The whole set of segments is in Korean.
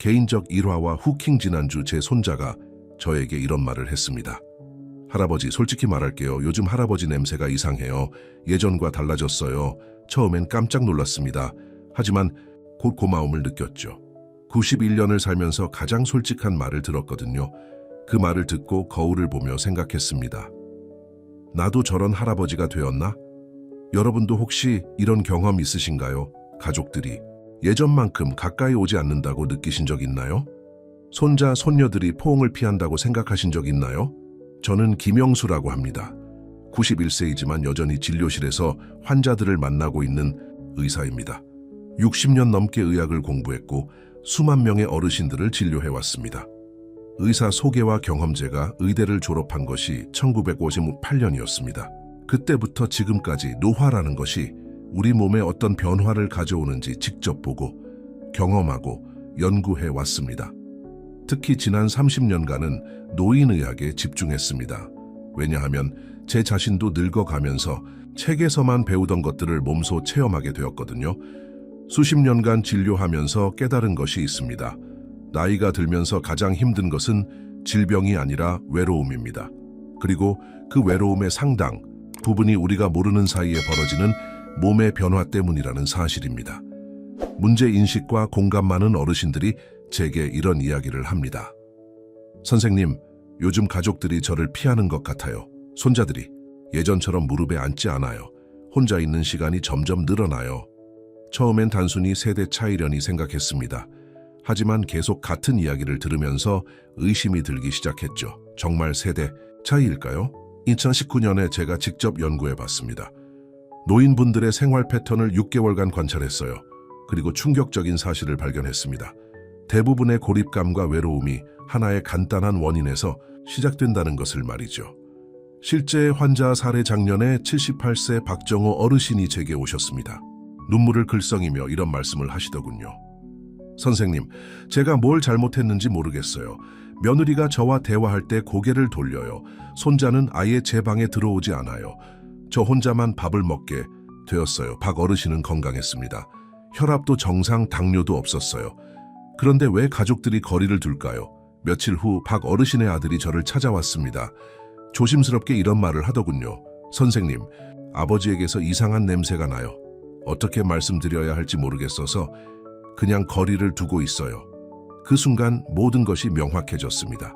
개인적 일화와 후킹 지난주 제 손자가 저에게 이런 말을 했습니다. 할아버지, 솔직히 말할게요. 요즘 할아버지 냄새가 이상해요. 예전과 달라졌어요. 처음엔 깜짝 놀랐습니다. 하지만 곧 고마움을 느꼈죠. 91년을 살면서 가장 솔직한 말을 들었거든요. 그 말을 듣고 거울을 보며 생각했습니다. 나도 저런 할아버지가 되었나? 여러분도 혹시 이런 경험 있으신가요? 가족들이 예전만큼 가까이 오지 않는다고 느끼신 적 있나요? 손자, 손녀들이 포옹을 피한다고 생각하신 적 있나요? 저는 김영수라고 합니다. 91세이지만 여전히 진료실에서 환자들을 만나고 있는 의사입니다. 60년 넘게 의학을 공부했고 수만 명의 어르신들을 진료해왔습니다. 의사 소개와 경험제가 의대를 졸업한 것이 1958년이었습니다. 그때부터 지금까지 노화라는 것이 우리 몸에 어떤 변화를 가져오는지 직접 보고 경험하고 연구해 왔습니다. 특히 지난 30년간은 노인의학에 집중했습니다. 왜냐하면 제 자신도 늙어가면서 책에서만 배우던 것들을 몸소 체험하게 되었거든요. 수십 년간 진료하면서 깨달은 것이 있습니다. 나이가 들면서 가장 힘든 것은 질병이 아니라 외로움입니다. 그리고 그 외로움의 상당 부분이 우리가 모르는 사이에 벌어지는 몸의 변화 때문이라는 사실입니다. 문제인식과 공감 많은 어르신들이 제게 이런 이야기를 합니다. 선생님, 요즘 가족들이 저를 피하는 것 같아요. 손자들이 예전처럼 무릎에 앉지 않아요. 혼자 있는 시간이 점점 늘어나요. 처음엔 단순히 세대 차이려니 생각했습니다. 하지만 계속 같은 이야기를 들으면서 의심이 들기 시작했죠. 정말 세대 차이일까요? 2019년에 제가 직접 연구해봤습니다. 노인분들의 생활 패턴을 6개월간 관찰했어요. 그리고 충격적인 사실을 발견했습니다. 대부분의 고립감과 외로움이 하나의 간단한 원인에서 시작된다는 것을 말이죠. 실제 환자 사례 작년에 78세 박정호 어르신이 제게 오셨습니다. 눈물을 글썽이며 이런 말씀을 하시더군요. 선생님, 제가 뭘 잘못했는지 모르겠어요. 며느리가 저와 대화할 때 고개를 돌려요. 손자는 아예 제 방에 들어오지 않아요. 저 혼자만 밥을 먹게 되었어요. 박 어르신은 건강했습니다. 혈압도 정상, 당뇨도 없었어요. 그런데 왜 가족들이 거리를 둘까요? 며칠 후 박 어르신의 아들이 저를 찾아왔습니다. 조심스럽게 이런 말을 하더군요. 선생님, 아버지에게서 이상한 냄새가 나요. 어떻게 말씀드려야 할지 모르겠어서 그냥 거리를 두고 있어요. 그 순간 모든 것이 명확해졌습니다.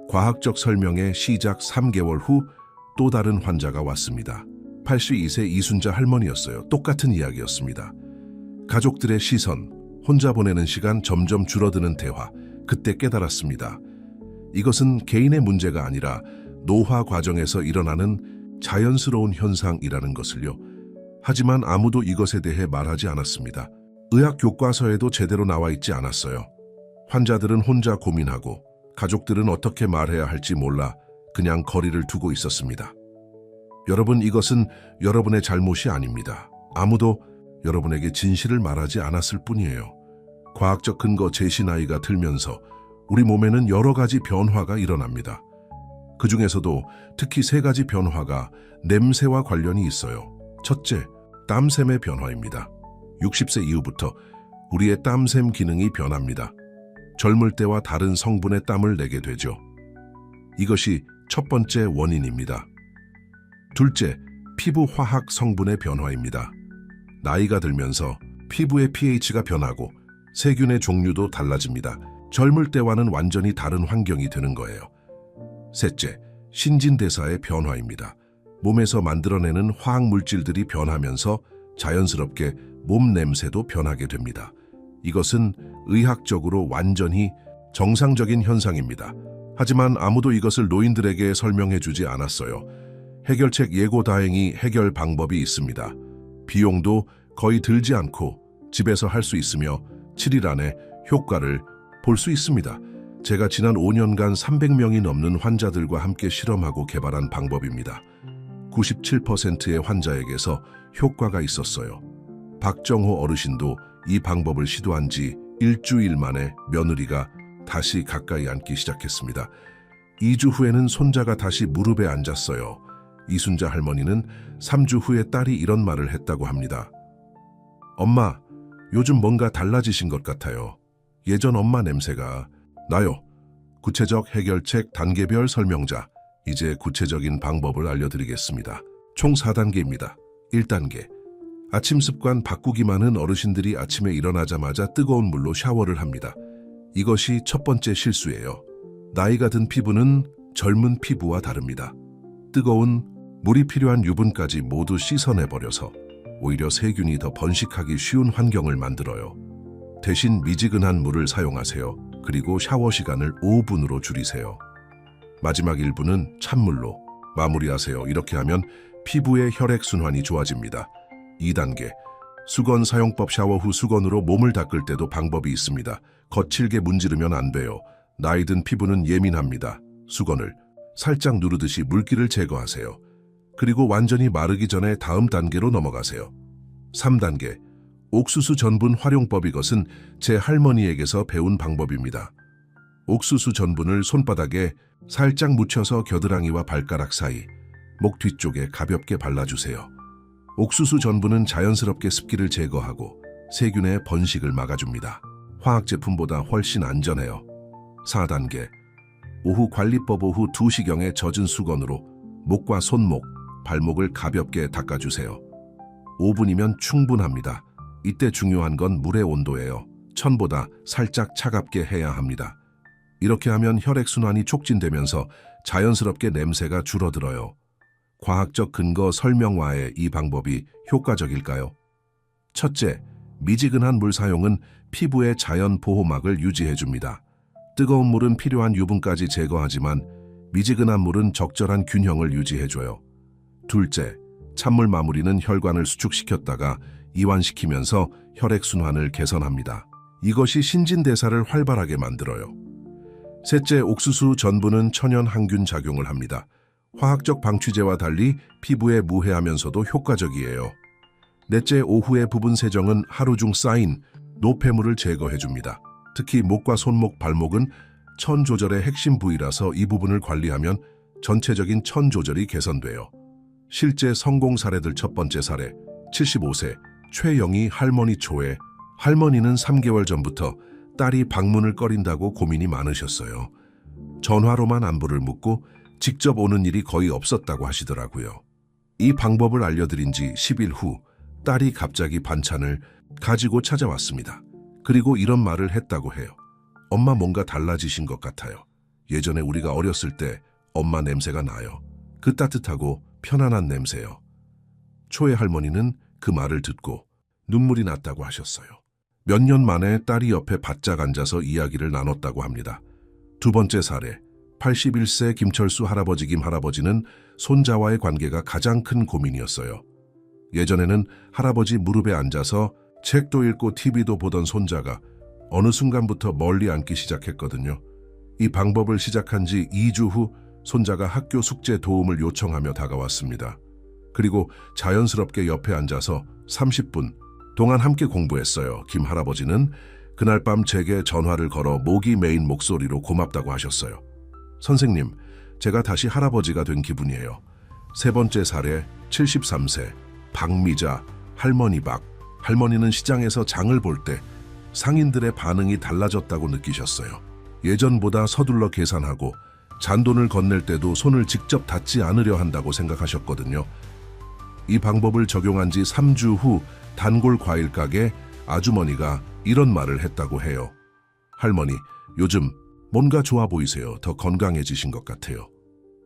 과학적 설명의 시작 3개월 후 또 다른 환자가 왔습니다. 82세 이순자 할머니였어요. 똑같은 이야기였습니다. 가족들의 시선, 혼자 보내는 시간, 점점 줄어드는 대화. 그때 깨달았습니다. 이것은 개인의 문제가 아니라 노화 과정에서 일어나는 자연스러운 현상이라는 것을요. 하지만 아무도 이것에 대해 말하지 않았습니다. 의학 교과서에도 제대로 나와 있지 않았어요. 환자들은 혼자 고민하고 가족들은 어떻게 말해야 할지 몰라 그냥 거리를 두고 있었습니다. 여러분, 이것은 여러분의 잘못이 아닙니다. 아무도 여러분에게 진실을 말하지 않았을 뿐이에요. 과학적 근거 제시 나이가 들면서 우리 몸에는 여러 가지 변화가 일어납니다. 그 중에서도 특히 3가지 변화가 냄새와 관련이 있어요. 첫째, 땀샘의 변화입니다. 60세 이후부터 우리의 땀샘 기능이 변합니다. 젊을 때와 다른 성분의 땀을 내게 되죠. 이것이 첫 번째 원인입니다. 둘째, 피부 화학 성분의 변화입니다. 나이가 들면서 피부의 pH가 변하고 세균의 종류도 달라집니다. 젊을 때와는 완전히 다른 환경이 되는 거예요. 셋째, 신진대사의 변화입니다. 몸에서 만들어내는 화학 물질들이 변하면서 자연스럽게 몸 냄새도 변하게 됩니다. 이것은 의학적으로 완전히 정상적인 현상입니다. 하지만 아무도 이것을 노인들에게 설명해 주지 않았어요. 해결책 예고 다행히 해결 방법이 있습니다. 비용도 거의 들지 않고 집에서 할 수 있으며 7일 안에 효과를 볼 수 있습니다. 제가 지난 5년간 300명이 넘는 환자들과 함께 실험하고 개발한 방법입니다. 97%의 환자에게서 효과가 있었어요. 박정호 어르신도 이 방법을 시도한 지 일주일 만에 며느리가 다시 가까이 앉기 시작했습니다. 2주 후에는 손자가 다시 무릎에 앉았어요. 이순자 할머니는 3주 후에 딸이 이런 말을 했다고 합니다. 엄마, 요즘 뭔가 달라지신 것 같아요. 예전 엄마 냄새가 나요. 구체적 해결책 단계별 설명자. 이제 구체적인 방법을 알려드리겠습니다. 총 4단계입니다. 1단계. 아침 습관 바꾸기만은 어르신들이 아침에 일어나자마자 뜨거운 물로 샤워를 합니다. 이것이 첫 번째 실수예요. 나이가 든 피부는 젊은 피부와 다릅니다. 뜨거운 물이 필요한 유분까지 모두 씻어내버려서 오히려 세균이 더 번식하기 쉬운 환경을 만들어요. 대신 미지근한 물을 사용하세요. 그리고 샤워 시간을 5분으로 줄이세요. 마지막 1분은 찬물로 마무리하세요. 이렇게 하면 피부의 혈액순환이 좋아집니다. 2단계. 수건 사용법. 샤워 후 수건으로 몸을 닦을 때도 방법이 있습니다. 거칠게 문지르면 안 돼요. 나이 든 피부는 예민합니다. 수건을 살짝 누르듯이 물기를 제거하세요. 그리고 완전히 마르기 전에 다음 단계로 넘어가세요. 3단계. 옥수수 전분 활용법. 이것은 제 할머니에게서 배운 방법입니다. 옥수수 전분을 손바닥에 살짝 묻혀서 겨드랑이와 발가락 사이, 목 뒤쪽에 가볍게 발라주세요. 옥수수 전분은 자연스럽게 습기를 제거하고 세균의 번식을 막아줍니다. 화학 제품보다 훨씬 안전해요. 4단계. 오후 관리법. 오후 2시경에 젖은 수건으로 목과 손목, 발목을 가볍게 닦아주세요. 5분이면 충분합니다. 이때 중요한 건 물의 온도예요. 1000보다 살짝 차갑게 해야 합니다. 이렇게 하면 혈액순환이 촉진되면서 자연스럽게 냄새가 줄어들어요. 과학적 근거 설명화에 이 방법이 효과적일까요? 첫째, 미지근한 물 사용은 피부의 자연 보호막을 유지해줍니다. 뜨거운 물은 필요한 유분까지 제거하지만 미지근한 물은 적절한 균형을 유지해줘요. 둘째, 찬물 마무리는 혈관을 수축시켰다가 이완시키면서 혈액순환을 개선합니다. 이것이 신진대사를 활발하게 만들어요. 셋째, 옥수수 전분은 천연 항균 작용을 합니다. 화학적 방취제와 달리 피부에 무해하면서도 효과적이에요. 넷째, 오후의 부분 세정은 하루 중 쌓인 노폐물을 제거해줍니다. 특히 목과 손목, 발목은 천 조절의 핵심 부위라서 이 부분을 관리하면 전체적인 천 조절이 개선돼요. 실제 성공 사례들. 첫 번째 사례, 75세 최영희 할머니. 초에 할머니는 3개월 전부터 딸이 방문을 꺼린다고 고민이 많으셨어요. 전화로만 안부를 묻고 직접 오는 일이 거의 없었다고 하시더라고요. 이 방법을 알려드린 지 10일 후 딸이 갑자기 반찬을 가지고 찾아왔습니다. 그리고 이런 말을 했다고 해요. 엄마, 뭔가 달라지신 것 같아요. 예전에 우리가 어렸을 때 엄마 냄새가 나요. 그 따뜻하고 편안한 냄새요. 초의 할머니는 그 말을 듣고 눈물이 났다고 하셨어요. 몇 년 만에 딸이 옆에 바짝 앉아서 이야기를 나눴다고 합니다. 두 번째 사례, 81세 김철수 할아버지. 김 할아버지는 손자와의 관계가 가장 큰 고민이었어요. 예전에는 할아버지 무릎에 앉아서 책도 읽고 TV도 보던 손자가 어느 순간부터 멀리 앉기 시작했거든요. 이 방법을 시작한 지 2주 후 손자가 학교 숙제 도움을 요청하며 다가왔습니다. 그리고 자연스럽게 옆에 앉아서 30분 동안 함께 공부했어요. 김 할아버지는 그날 밤 제게 전화를 걸어 목이 메인 목소리로 고맙다고 하셨어요. 선생님, 제가 다시 할아버지가 된 기분이에요. 세 번째 사례, 73세 박미자 할머니. 할머니는 시장에서 장을 볼 때 상인들의 반응이 달라졌다고 느끼셨어요. 예전보다 서둘러 계산하고 잔돈을 건넬 때도 손을 직접 닿지 않으려 한다고 생각하셨거든요. 이 방법을 적용한 지 3주 후 단골 과일 가게 아주머니가 이런 말을 했다고 해요. 할머니, 요즘 뭔가 좋아 보이세요. 더 건강해지신 것 같아요.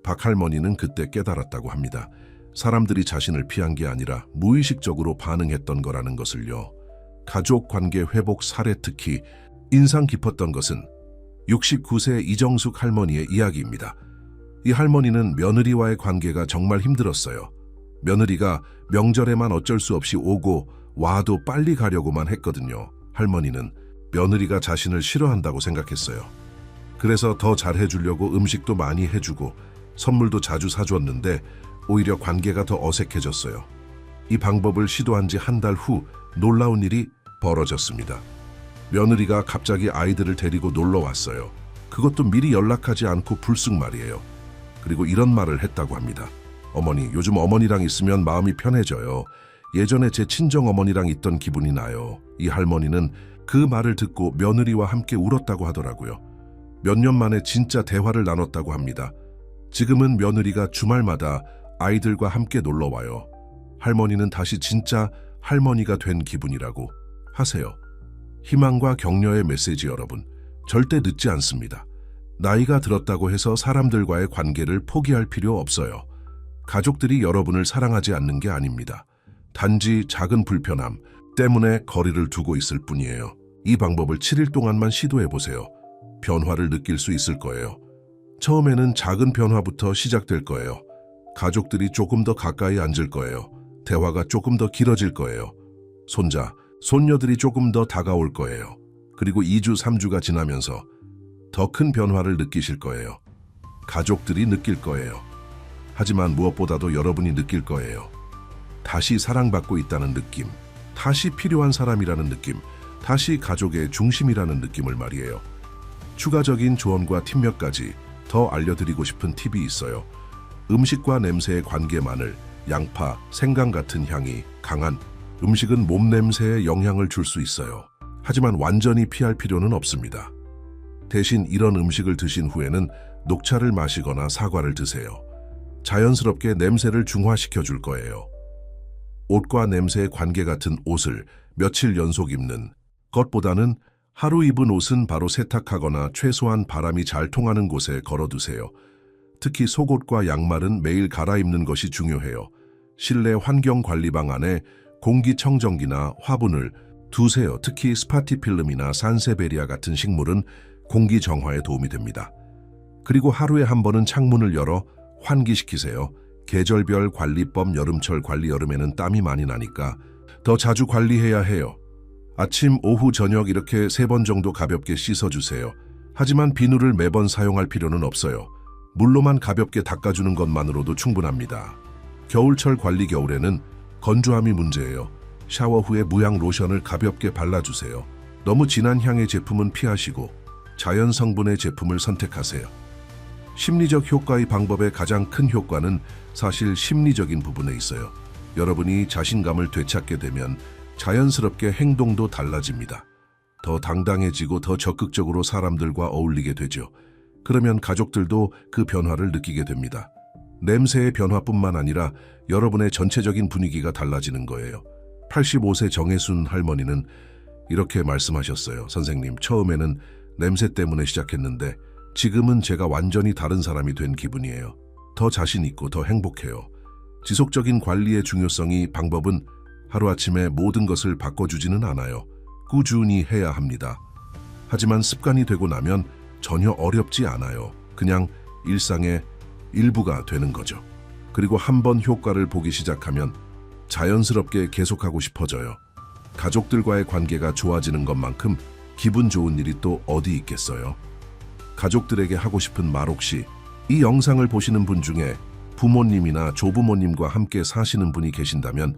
박 할머니는 그때 깨달았다고 합니다. 사람들이 자신을 피한 게 아니라 무의식적으로 반응했던 거라는 것을요. 가족 관계 회복 사례. 특히 인상 깊었던 것은 69세 이정숙 할머니의 이야기입니다. 이 할머니는 며느리와의 관계가 정말 힘들었어요. 며느리가 명절에만 어쩔 수 없이 오고 와도 빨리 가려고만 했거든요. 할머니는 며느리가 자신을 싫어한다고 생각했어요. 그래서 더 잘해주려고 음식도 많이 해주고 선물도 자주 사줬는데 오히려 관계가 더 어색해졌어요. 이 방법을 시도한 지 한 달 후 놀라운 일이 벌어졌습니다. 며느리가 갑자기 아이들을 데리고 놀러 왔어요. 그것도 미리 연락하지 않고 불쑥 말이에요. 그리고 이런 말을 했다고 합니다. 어머니, 요즘 어머니랑 있으면 마음이 편해져요. 예전에 제 친정어머니랑 있던 기분이 나요. 이 할머니는 그 말을 듣고 며느리와 함께 울었다고 하더라고요. 몇 년 만에 진짜 대화를 나눴다고 합니다. 지금은 며느리가 주말마다 아이들과 함께 놀러와요. 할머니는 다시 진짜 할머니가 된 기분이라고 하세요. 희망과 격려의 메시지 여러분, 절대 늦지 않습니다. 나이가 들었다고 해서 사람들과의 관계를 포기할 필요 없어요. 가족들이 여러분을 사랑하지 않는 게 아닙니다. 단지 작은 불편함 때문에 거리를 두고 있을 뿐이에요. 이 방법을 7일 동안만 시도해보세요. 변화를 느낄 수 있을 거예요. 처음에는 작은 변화부터 시작될 거예요. 가족들이 조금 더 가까이 앉을 거예요. 대화가 조금 더 길어질 거예요. 손자, 손녀들이 조금 더 다가올 거예요. 그리고 2주, 3주가 지나면서 더 큰 변화를 느끼실 거예요. 가족들이 느낄 거예요. 하지만 무엇보다도 여러분이 느낄 거예요. 다시 사랑받고 있다는 느낌, 다시 필요한 사람이라는 느낌, 다시 가족의 중심이라는 느낌을 말이에요. 추가적인 조언과 팁 몇 가지 더 알려드리고 싶은 팁이 있어요. 음식과 냄새의 관계 마늘, 양파, 생강 같은 향이 강한 음식은 몸 냄새에 영향을 줄 수 있어요. 하지만 완전히 피할 필요는 없습니다. 대신 이런 음식을 드신 후에는 녹차를 마시거나 사과를 드세요. 자연스럽게 냄새를 중화시켜 줄 거예요. 옷과 냄새의 관계 같은 옷을 며칠 연속 입는 것보다는 하루 입은 옷은 바로 세탁하거나 최소한 바람이 잘 통하는 곳에 걸어두세요. 특히 속옷과 양말은 매일 갈아입는 것이 중요해요. 실내 환경관리방 안에 공기청정기나 화분을 두세요. 특히 스파티필름이나 산세베리아 같은 식물은 공기 정화에 도움이 됩니다. 그리고 하루에 한 번은 창문을 열어 환기시키세요. 계절별 관리법, 여름철 관리, 여름에는 땀이 많이 나니까 더 자주 관리해야 해요. 아침, 오후, 저녁 이렇게 3번 정도 가볍게 씻어주세요. 하지만 비누를 매번 사용할 필요는 없어요. 물로만 가볍게 닦아주는 것만으로도 충분합니다. 겨울철 관리, 겨울에는 건조함이 문제예요. 샤워 후에 무향 로션을 가볍게 발라주세요. 너무 진한 향의 제품은 피하시고 자연 성분의 제품을 선택하세요. 심리적 효과의 방법의 가장 큰 효과는 사실 심리적인 부분에 있어요. 여러분이 자신감을 되찾게 되면 자연스럽게 행동도 달라집니다. 더 당당해지고 더 적극적으로 사람들과 어울리게 되죠. 그러면 가족들도 그 변화를 느끼게 됩니다. 냄새의 변화뿐만 아니라 여러분의 전체적인 분위기가 달라지는 거예요. 85세 정혜순 할머니는 이렇게 말씀하셨어요. 선생님, 처음에는 냄새 때문에 시작했는데 지금은 제가 완전히 다른 사람이 된 기분이에요. 더 자신 있고 더 행복해요. 지속적인 관리의 중요성이 방법은 하루아침에 모든 것을 바꿔주지는 않아요. 꾸준히 해야 합니다. 하지만 습관이 되고 나면 전혀 어렵지 않아요. 그냥 일상의 일부가 되는 거죠. 그리고 한번 효과를 보기 시작하면 자연스럽게 계속하고 싶어져요. 가족들과의 관계가 좋아지는 것만큼 기분 좋은 일이 또 어디 있겠어요? 가족들에게 하고 싶은 말, 혹시 이 영상을 보시는 분 중에 부모님이나 조부모님과 함께 사시는 분이 계신다면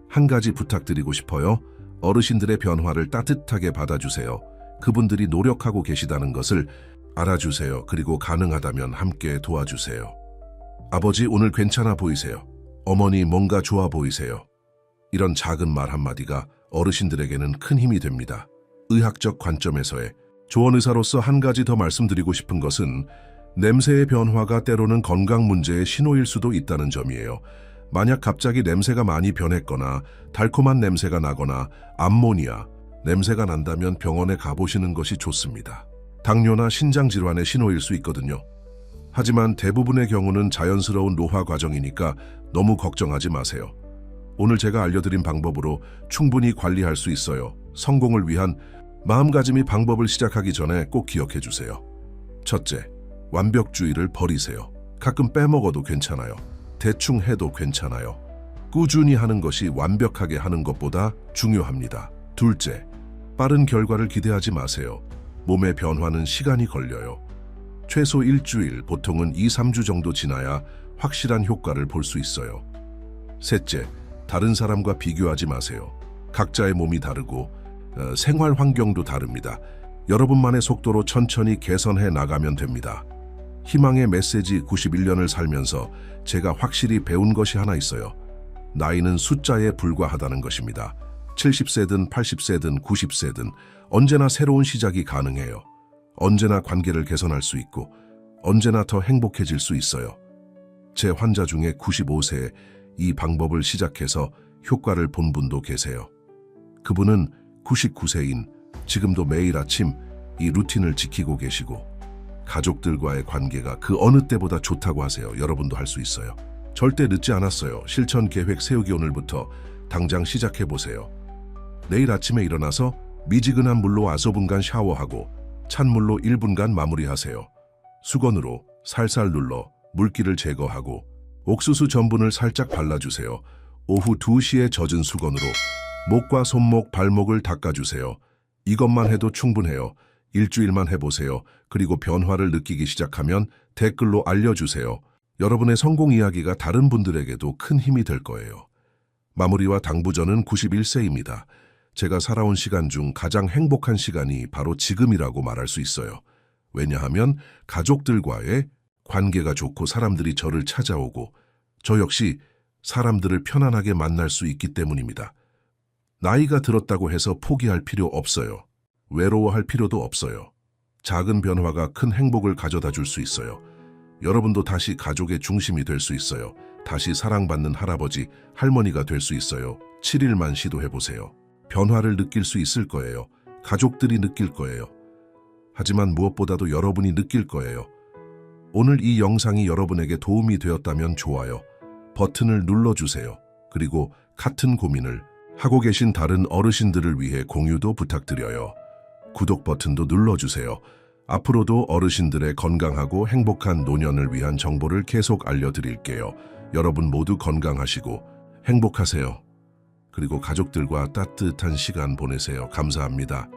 한 가지 부탁드리고 싶어요. 어르신들의 변화를 따뜻하게 받아주세요. 그분들이 노력하고 계시다는 것을 알아주세요. 그리고 가능하다면 함께 도와주세요. 아버지, 오늘 괜찮아 보이세요. 어머니, 뭔가 좋아 보이세요. 이런 작은 말 한마디가 어르신들에게는 큰 힘이 됩니다. 의학적 관점에서의 조언의사로서 한 가지 더 말씀드리고 싶은 것은 냄새의 변화가 때로는 건강 문제의 신호일 수도 있다는 점이에요. 만약 갑자기 냄새가 많이 변했거나 달콤한 냄새가 나거나 암모니아 냄새가 난다면 병원에 가보시는 것이 좋습니다. 당뇨나 신장질환의 신호일 수 있거든요. 하지만 대부분의 경우는 자연스러운 노화 과정이니까 너무 걱정하지 마세요. 오늘 제가 알려드린 방법으로 충분히 관리할 수 있어요. 성공을 위한 마음가짐이 방법을 시작하기 전에 꼭 기억해 주세요. 첫째, 완벽주의를 버리세요. 가끔 빼먹어도 괜찮아요. 대충 해도 괜찮아요. 꾸준히 하는 것이 완벽하게 하는 것보다 중요합니다. 둘째, 빠른 결과를 기대하지 마세요. 몸의 변화는 시간이 걸려요. 최소 일주일, 보통은 2, 3주 정도 지나야 확실한 효과를 볼 수 있어요. 셋째, 다른 사람과 비교하지 마세요. 각자의 몸이 다르고 생활 환경도 다릅니다. 여러분만의 속도로 천천히 개선해 나가면 됩니다. 희망의 메시지. 91년을 살면서 제가 확실히 배운 것이 하나 있어요. 나이는 숫자에 불과하다는 것입니다. 70세든 80세든 90세든 언제나 새로운 시작이 가능해요. 언제나 관계를 개선할 수 있고 언제나 더 행복해질 수 있어요. 제 환자 중에 95세에 이 방법을 시작해서 효과를 본 분도 계세요. 그분은 99세인 지금도 매일 아침 이 루틴을 지키고 계시고 가족들과의 관계가 그 어느 때보다 좋다고 하세요. 여러분도 할 수 있어요. 절대 늦지 않았어요. 실천 계획 세우기 오늘부터 당장 시작해보세요. 내일 아침에 일어나서 미지근한 물로 5분간 샤워하고 찬물로 1분간 마무리하세요. 수건으로 살살 눌러 물기를 제거하고 옥수수 전분을 살짝 발라주세요. 오후 2시에 젖은 수건으로 목과 손목, 발목을 닦아주세요. 이것만 해도 충분해요. 일주일만 해보세요. 그리고 변화를 느끼기 시작하면 댓글로 알려주세요. 여러분의 성공 이야기가 다른 분들에게도 큰 힘이 될 거예요. 마무리와 당부전은 91세입니다. 제가 살아온 시간 중 가장 행복한 시간이 바로 지금이라고 말할 수 있어요. 왜냐하면 가족들과의 관계가 좋고 사람들이 저를 찾아오고 저 역시 사람들을 편안하게 만날 수 있기 때문입니다. 나이가 들었다고 해서 포기할 필요 없어요. 외로워할 필요도 없어요. 작은 변화가 큰 행복을 가져다 줄 수 있어요. 여러분도 다시 가족의 중심이 될 수 있어요. 다시 사랑받는 할아버지, 할머니가 될 수 있어요. 7일만 시도해보세요. 변화를 느낄 수 있을 거예요. 가족들이 느낄 거예요. 하지만 무엇보다도 여러분이 느낄 거예요. 오늘 이 영상이 여러분에게 도움이 되었다면 좋아요 버튼을 눌러주세요. 그리고 같은 고민을 하고 계신 다른 어르신들을 위해 공유도 부탁드려요. 구독 버튼도 눌러주세요. 앞으로도 어르신들의 건강하고 행복한 노년을 위한 정보를 계속 알려드릴게요. 여러분 모두 건강하시고 행복하세요. 그리고 가족들과 따뜻한 시간 보내세요. 감사합니다.